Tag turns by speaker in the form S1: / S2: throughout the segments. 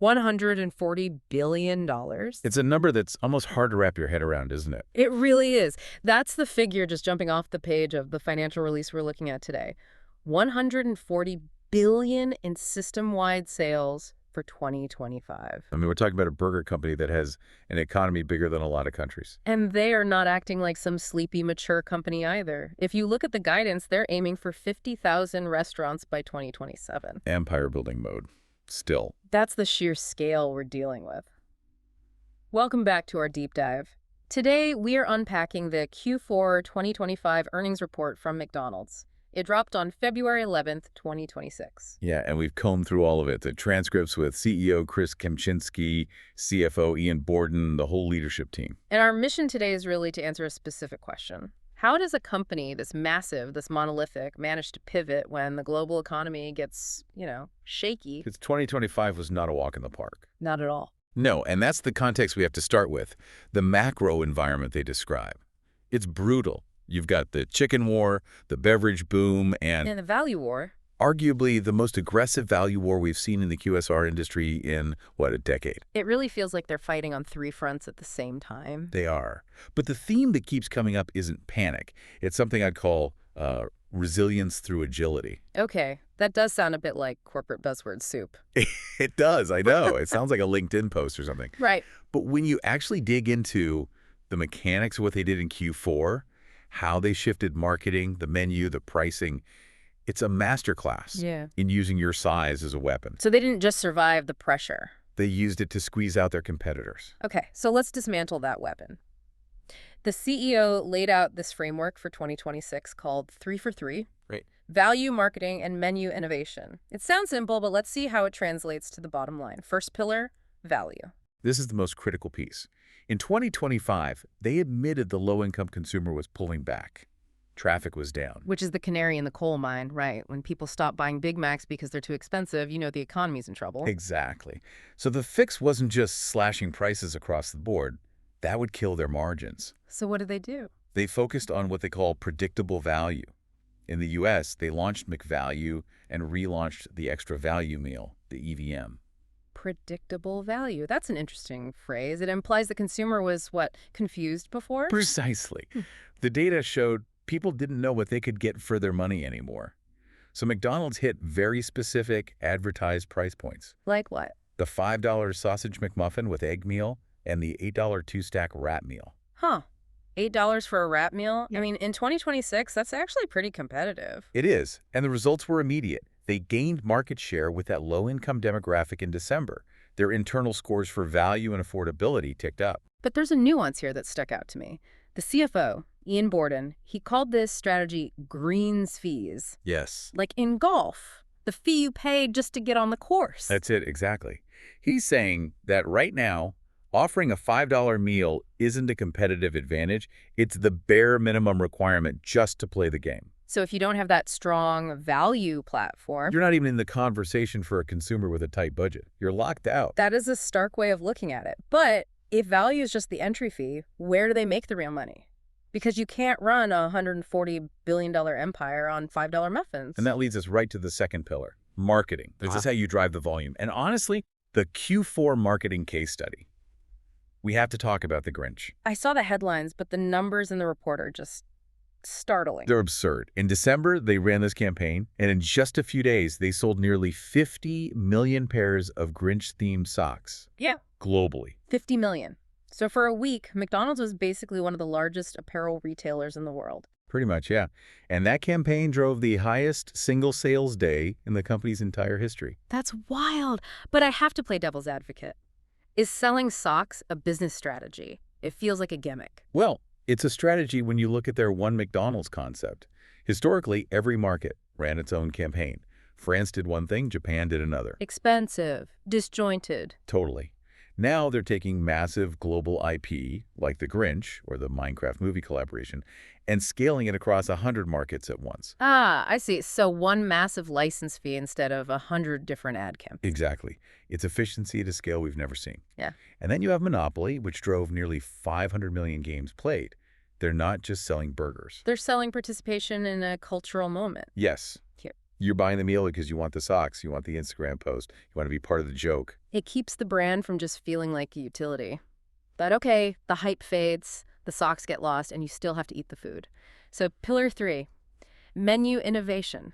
S1: $140 billion.
S2: It's a number that's almost hard to wrap your head around, isn't it?
S1: It really is. That's the figure just jumping off the page of the financial release we're looking at today. $140 billion in system-wide sales for 2025.
S2: I mean, we're talking about a burger company that has an economy bigger than a lot of countries.
S1: And they are not acting like some sleepy, mature company either. If you look at the guidance, they're aiming for 50,000 restaurants by 2027.
S2: Empire building mode. Still.
S1: That's the sheer scale we're dealing with. Welcome back to our deep dive. Today, we are unpacking the Q4 2025 earnings report from McDonald's. It dropped on February 11th, 2026.
S2: Yeah, and we've combed through all of it. The transcripts with CEO Chris Kempczinski, CFO Ian Borden, the whole leadership team.
S1: And our mission today is really to answer a specific question. How does a company this massive, this monolithic, manage to pivot when the global economy gets, shaky?
S2: Because 2025 was not a walk in the park.
S1: Not at all.
S2: No, and that's the context we have to start with. The macro environment they describe. It's brutal. You've got the chicken war, the beverage boom, and
S1: the value war.
S2: Arguably the most aggressive value war we've seen in the QSR industry in, a decade?
S1: It really feels like they're fighting on three fronts at the same time.
S2: They are. But the theme that keeps coming up isn't panic. It's something I'd call resilience through agility.
S1: Okay, that does sound a bit like corporate buzzword soup.
S2: It does, I know. It sounds like a LinkedIn post or something.
S1: Right.
S2: But when you actually dig into the mechanics of what they did in Q4, how they shifted marketing, the menu, the pricing, it's a masterclass in using your size as a weapon.
S1: So they didn't just survive the pressure.
S2: They used it to squeeze out their competitors.
S1: Okay, so let's dismantle that weapon. The CEO laid out this framework for 2026 called 3 for 3.
S2: Right.
S1: Value, marketing, and menu innovation. It sounds simple, but let's see how it translates to the bottom line. First pillar, value.
S2: This is the most critical piece. In 2025, they admitted the low-income consumer was pulling back. Traffic was down.
S1: Which is the canary in the coal mine, right? When people stop buying Big Macs because they're too expensive, the economy's in trouble.
S2: Exactly. So the fix wasn't just slashing prices across the board. That would kill their margins.
S1: So what did they do?
S2: They focused on what they call predictable value. In the U.S., they launched McValue and relaunched the Extra Value Meal, the EVM.
S1: Predictable value. That's an interesting phrase. It implies the consumer was, confused before?
S2: Precisely. The data showed people didn't know what they could get for their money anymore. So McDonald's hit very specific advertised price points.
S1: Like what?
S2: The $5 sausage McMuffin with egg meal and the $8 two-stack wrap meal.
S1: Huh. $8 for a wrap meal?
S2: Yeah.
S1: I mean, in 2026, that's actually pretty competitive.
S2: It is, and the results were immediate. They gained market share with that low-income demographic in December. Their internal scores for value and affordability ticked up.
S1: But there's a nuance here that stuck out to me. The CFO, Ian Borden, he called this strategy greens fees.
S2: Yes.
S1: Like in golf, the fee you pay just to get on the course.
S2: That's it, exactly. He's saying that right now, offering a $5 meal isn't a competitive advantage. It's the bare minimum requirement just to play the game.
S1: So if you don't have that strong value platform,
S2: you're not even in the conversation for a consumer with a tight budget. You're locked out.
S1: That is a stark way of looking at it. But if value is just the entry fee, where do they make the real money? Because you can't run a $140 billion empire on $5 muffins.
S2: And that leads us right to the second pillar, marketing. This is how you drive the volume. And honestly, the Q4 marketing case study. We have to talk about the Grinch.
S1: I saw the headlines, but the numbers in the report are just startling.
S2: They're absurd. In December, they ran this campaign, and in just a few days, they sold nearly 50 million pairs of Grinch-themed socks.
S1: Yeah.
S2: Globally.
S1: 50 million. So for a week, McDonald's was basically one of the largest apparel retailers in the world.
S2: Pretty much, yeah. And that campaign drove the highest single sales day in the company's entire history.
S1: That's wild. But I have to play devil's advocate. Is selling socks a business strategy? It feels like a gimmick.
S2: Well, it's a strategy when you look at their One McDonald's concept. Historically, every market ran its own campaign. France did one thing, Japan did another.
S1: Expensive, disjointed.
S2: Totally. Now they're taking massive global IP, like the Grinch or the Minecraft movie collaboration, and scaling it across 100 markets at once.
S1: Ah, I see. So one massive license fee instead of 100 different ad campaigns.
S2: Exactly. It's efficiency at a scale we've never seen.
S1: Yeah.
S2: And then you have Monopoly, which drove nearly 500 million games played. They're not just selling burgers.
S1: They're selling participation in a cultural moment.
S2: Yes.
S1: Here.
S2: You're buying the meal because you want the socks, you want the Instagram post, you want to be part of the joke.
S1: It keeps the brand from just feeling like a utility. But okay, the hype fades, the socks get lost, and you still have to eat the food. So pillar 3, menu innovation.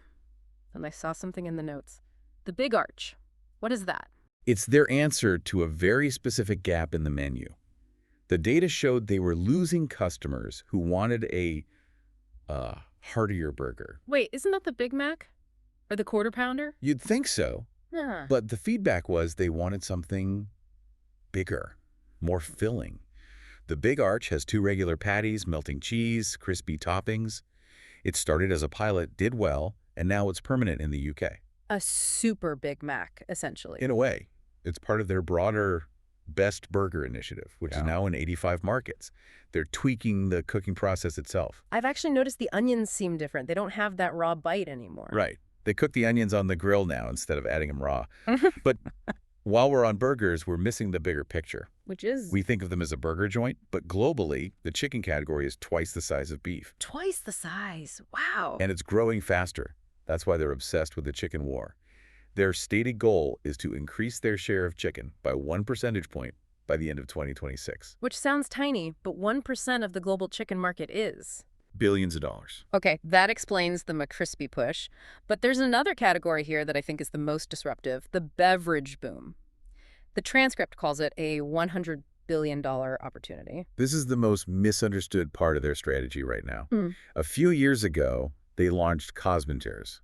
S1: And I saw something in the notes. The big arch. What is that?
S2: It's their answer to a very specific gap in the menu. The data showed they were losing customers who wanted a heartier burger.
S1: Wait, isn't that the Big Mac? Or the Quarter Pounder?
S2: You'd think so,
S1: Yeah.
S2: but the feedback was they wanted something bigger, more filling. The Big Arch has 2 regular patties, melting cheese, crispy toppings. It started as a pilot, did well, and now it's permanent in the UK.
S1: A super Big Mac, essentially.
S2: In a way, it's part of their broader Best Burger initiative, which is now in 85 markets. They're tweaking the cooking process itself.
S1: I've actually noticed the onions seem different. They don't have that raw bite anymore.
S2: Right. They cook the onions on the grill now instead of adding them raw. But while we're on burgers, we're missing the bigger picture.
S1: Which is?
S2: We think of them as a burger joint, but globally, the chicken category is twice the size of beef.
S1: Twice the size. Wow.
S2: And it's growing faster. That's why they're obsessed with the chicken war. Their stated goal is to increase their share of chicken by 1 percentage point by the end of 2026.
S1: Which sounds tiny, but 1% of the global chicken market is.
S2: Billions of dollars.
S1: Okay, that explains the McCrispy push. But there's another category here that I think is the most disruptive, the beverage boom. The Transcript calls it a $100 billion opportunity.
S2: This is the most misunderstood part of their strategy right now. A few years ago, they launched Cosmetiers,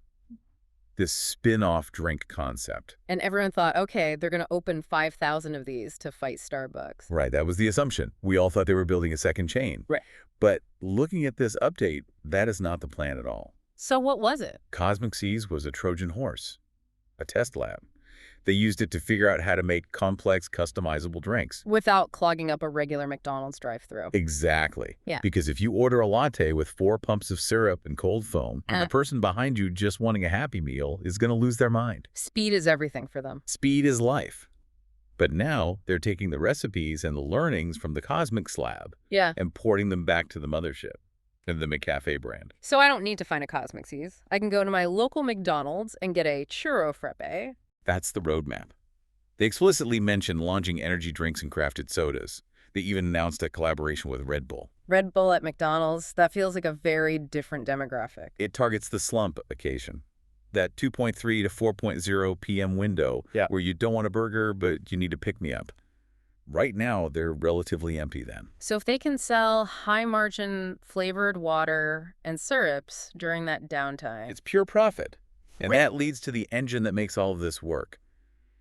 S2: this spin-off drink concept.
S1: And everyone thought, okay, they're going to open 5,000 of these to fight Starbucks.
S2: Right, that was the assumption. We all thought they were building a second chain.
S1: Right.
S2: But looking at this update, that is not the plan at all.
S1: So what was it?
S2: Cosmic Seas was a Trojan horse, a test lab. They used it to figure out how to make complex, customizable drinks.
S1: Without clogging up a regular McDonald's drive-thru.
S2: Exactly.
S1: Yeah.
S2: Because if you order a latte with 4 pumps of syrup and cold foam, the person behind you just wanting a Happy Meal is going to lose their mind.
S1: Speed is everything for them.
S2: Speed is life. But now they're taking the recipes and the learnings from the Cosmics lab and porting them back to the mothership and the McCafe brand.
S1: So I don't need to find a Cosmic Seas. I can go to my local McDonald's and get a churro frappe.
S2: That's the roadmap. They explicitly mentioned launching energy drinks and crafted sodas. They even announced a collaboration with Red Bull.
S1: Red Bull at McDonald's, that feels like a very different demographic.
S2: It targets the slump occasion, that 2.3 to 4.0 p.m. window where you don't want a burger, but you need to pick me up. Right now, they're relatively empty then.
S1: So if they can sell high-margin flavored water and syrups during that downtime...
S2: It's pure profit. And that leads to the engine that makes all of this work.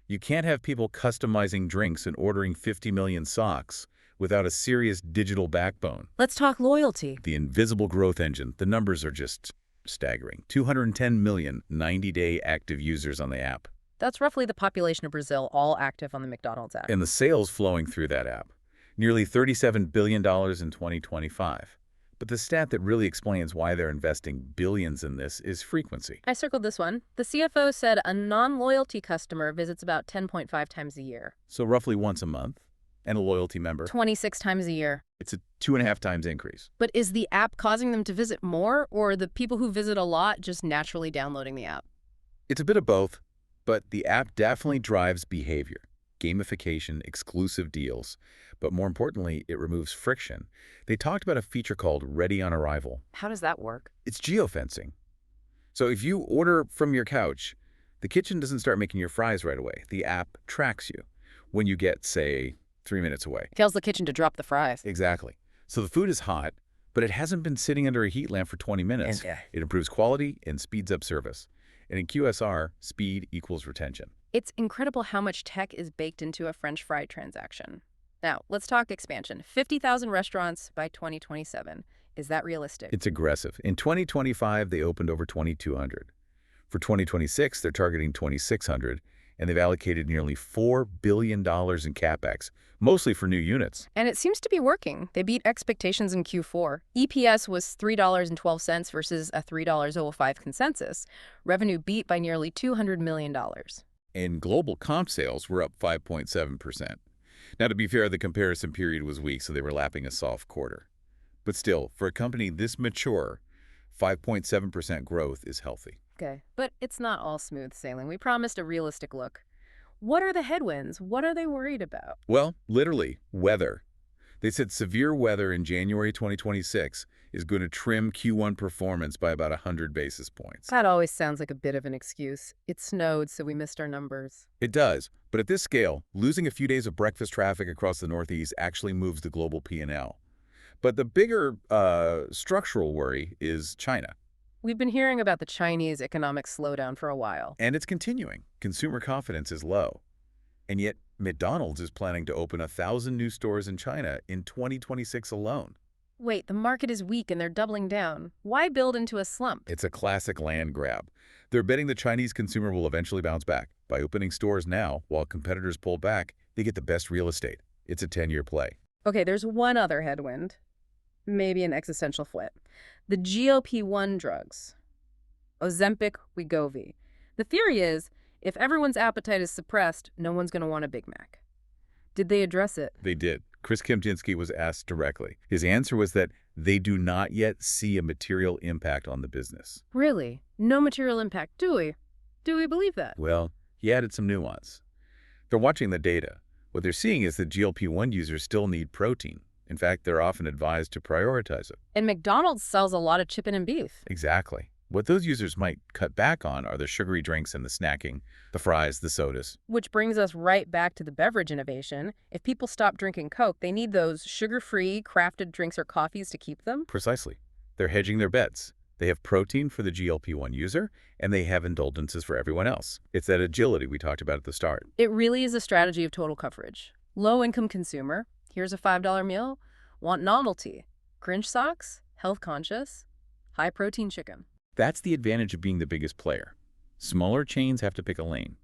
S2: You can't have people customizing drinks and ordering 50 million socks without a serious digital backbone.
S1: Let's talk loyalty.
S2: The invisible growth engine, the numbers are just staggering. 210 million 90-day active users on the app.
S1: That's roughly the population of Brazil, all active on the McDonald's app.
S2: And the sales flowing through that app. Nearly $37 billion in 2025. But the stat that really explains why they're investing billions in this is frequency.
S1: I circled this one. The CFO said a non-loyalty customer visits about 10.5 times a year.
S2: So roughly once a month. And a loyalty member.
S1: 26 times a year.
S2: It's a 2.5 times increase.
S1: But is the app causing them to visit more, or are the people who visit a lot just naturally downloading the app?
S2: It's a bit of both, but the app definitely drives behavior. Gamification, exclusive deals. But more importantly, it removes friction. They talked about a feature called Ready on Arrival.
S1: How does that work?
S2: It's geofencing. So if you order from your couch, the kitchen doesn't start making your fries right away. The app tracks you when you get, say, 3 minutes away.
S1: Tells the kitchen to drop the fries.
S2: Exactly. So the food is hot, but it hasn't been sitting under a heat lamp for 20 minutes. It improves quality and speeds up service. And in QSR, speed equals retention.
S1: It's incredible how much tech is baked into a French fry transaction. Now, let's talk expansion. 50,000 restaurants by 2027. Is that realistic?
S2: It's aggressive. In 2025, they opened over 2,200. For 2026, they're targeting 2,600, and they've allocated nearly $4 billion in CapEx, mostly for new units.
S1: And it seems to be working. They beat expectations in Q4. EPS was $3.12 versus a $3.05 consensus. Revenue beat by nearly $200 million.
S2: And global comp sales were up 5.7%. Now, to be fair, the comparison period was weak, so they were lapping a soft quarter. But still, for a company this mature, 5.7% growth is healthy.
S1: Okay, but it's not all smooth sailing. We promised a realistic look. What are the headwinds? What are they worried about?
S2: Well, literally, weather. They said severe weather in January 2026 is going to trim Q1 performance by about 100 basis points.
S1: That always sounds like a bit of an excuse. It snowed, so we missed our numbers.
S2: It does, but at this scale, losing a few days of breakfast traffic across the Northeast actually moves the global P&L. But the bigger structural worry is China.
S1: We've been hearing about the Chinese economic slowdown for a while.
S2: And it's continuing. Consumer confidence is low. And yet, McDonald's is planning to open 1,000 new stores in China in 2026 alone.
S1: Wait, the market is weak and they're doubling down. Why build into a slump?
S2: It's a classic land grab. They're betting the Chinese consumer will eventually bounce back. By opening stores now, while competitors pull back, they get the best real estate. It's a 10-year play.
S1: Okay, there's one other headwind. Maybe an existential threat. The GLP-1 drugs. Ozempic, Wegovy. The theory is, if everyone's appetite is suppressed, no one's going to want a Big Mac. Did they address it?
S2: They did. Chris Kempczynski was asked directly. His answer was that they do not yet see a material impact on the business.
S1: Really? No material impact, do we? Do we believe that?
S2: Well, he added some nuance. They're watching the data. What they're seeing is that GLP-1 users still need protein. In fact, they're often advised to prioritize it.
S1: And McDonald's sells a lot of chicken and beef.
S2: Exactly. What those users might cut back on are the sugary drinks and the snacking, the fries, the sodas.
S1: Which brings us right back to the beverage innovation. If people stop drinking Coke, they need those sugar-free, crafted drinks or coffees to keep them.
S2: Precisely. They're hedging their bets. They have protein for the GLP-1 user, and they have indulgences for everyone else. It's that agility we talked about at the start.
S1: It really is a strategy of total coverage. Low-income consumer, here's a $5 meal. Want novelty. Cringe socks, health conscious, high-protein chicken.
S2: That's the advantage of being the biggest player. Smaller chains have to pick a lane.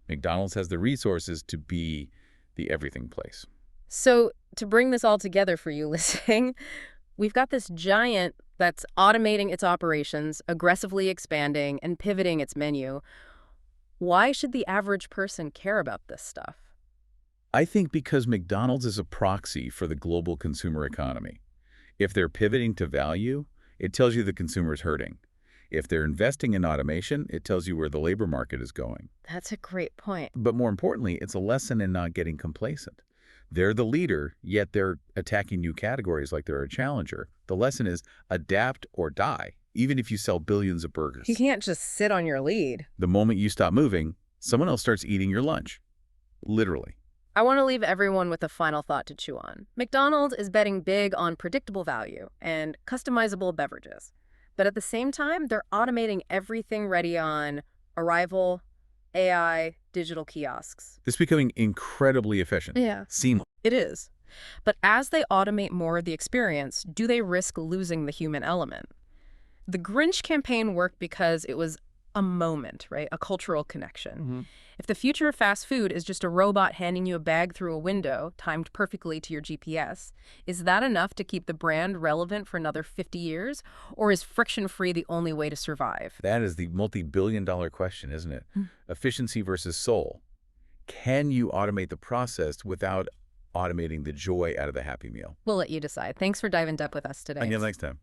S2: McDonald's has the resources to be the everything place.
S1: So to bring this all together for you listening, we've got this giant that's automating its operations, aggressively expanding, and pivoting its menu. Why should the average person care about this stuff?
S2: I think because McDonald's is a proxy for the global consumer economy. If they're pivoting to value, it tells you the consumer is hurting. If they're investing in automation, it tells you where the labor market is going.
S1: That's a great point.
S2: But more importantly, it's a lesson in not getting complacent. They're the leader, yet they're attacking new categories like they're a challenger. The lesson is adapt or die, even if you sell billions of burgers.
S1: You can't just sit on your lead.
S2: The moment you stop moving, someone else starts eating your lunch. Literally.
S1: I want to leave everyone with a final thought to chew on. McDonald's is betting big on predictable value and customizable beverages. But at the same time, they're automating everything ready on arrival, AI, digital kiosks.
S2: This is becoming incredibly efficient.
S1: Yeah.
S2: Seamless.
S1: It is. But as they automate more of the experience, do they risk losing the human element? The Grinch campaign worked because it was a moment, right? A cultural connection.
S2: Mm-hmm.
S1: If the future of fast food is just a robot handing you a bag through a window, timed perfectly to your GPS, is that enough to keep the brand relevant for another 50 years? Or is friction-free the only way to survive?
S2: That is the multi-billion-dollar question, isn't it? Efficiency versus soul. Can you automate the process without automating the joy out of the Happy Meal?
S1: We'll let you decide. Thanks for diving in depth with us today.
S2: Until next time.